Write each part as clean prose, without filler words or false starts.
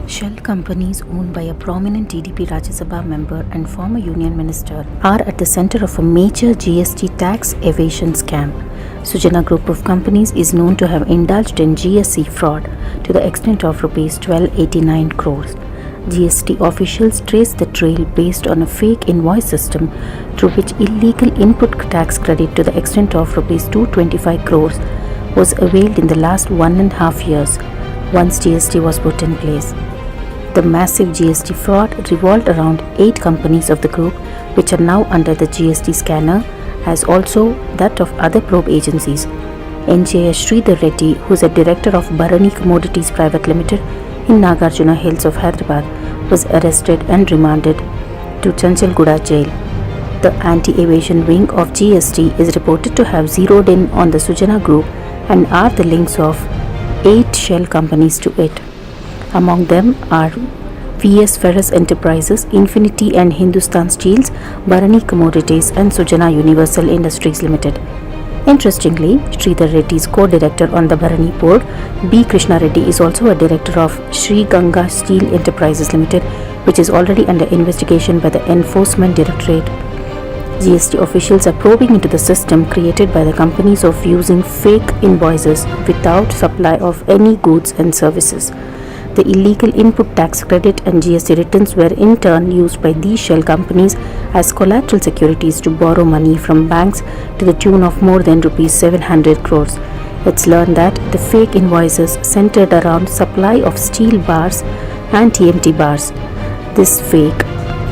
Shell companies owned by a prominent TDP Rajya Sabha member and former union minister are at the center of a major GST tax evasion scam. Sujana group of companies is known to have indulged in GST fraud to the extent of Rs 1289 crores. GST officials traced the trail based on a fake invoice system through which illegal input tax credit to the extent of Rs 225 crores was availed in the last 1.5 years once GST was put in place. The massive GST fraud revolved around 8 companies of the group, which are now under the GST scanner, as also that of other probe agencies. NJS Sridhar Reddy, who is a director of Bharani Commodities Private Limited in Nagarjuna Hills of Hyderabad, was arrested and remanded to Chanchalguda jail. The anti-evasion wing of GST is reported to have zeroed in on the Sujana group and are the links of 8 shell companies to it. Among them are VS Ferrous Enterprises, Infinity and Hindustan Steels, Bharani Commodities and Sujana Universal Industries Limited. Interestingly, Sridhar Reddy is co-director on the Bharani board. B. Krishna Reddy is also a director of Sri Ganga Steel Enterprises Limited, which is already under investigation by the Enforcement Directorate. GST officials are probing into the system created by the companies of using fake invoices without supply of any goods and services. The illegal input tax credit and GST returns were in turn used by these shell companies as collateral securities to borrow money from banks to the tune of more than Rs 700 crores. It's learned that the fake invoices centered around supply of steel bars and TMT bars. This fake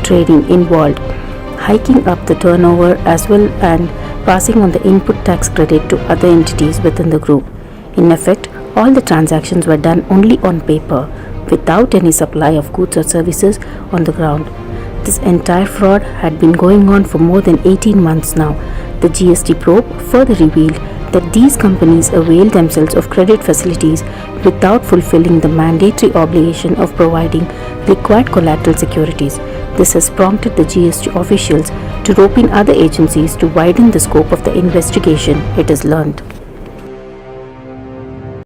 trading involved hiking up the turnover as well and passing on the input tax credit to other entities within the group. In effect, all the transactions were done only on paper, without any supply of goods or services on the ground. This entire fraud had been going on for more than 18 months now. The GST probe further revealed that these companies availed themselves of credit facilities without fulfilling the mandatory obligation of providing required collateral securities. This has prompted the GST officials to rope in other agencies to widen the scope of the investigation, it is learned.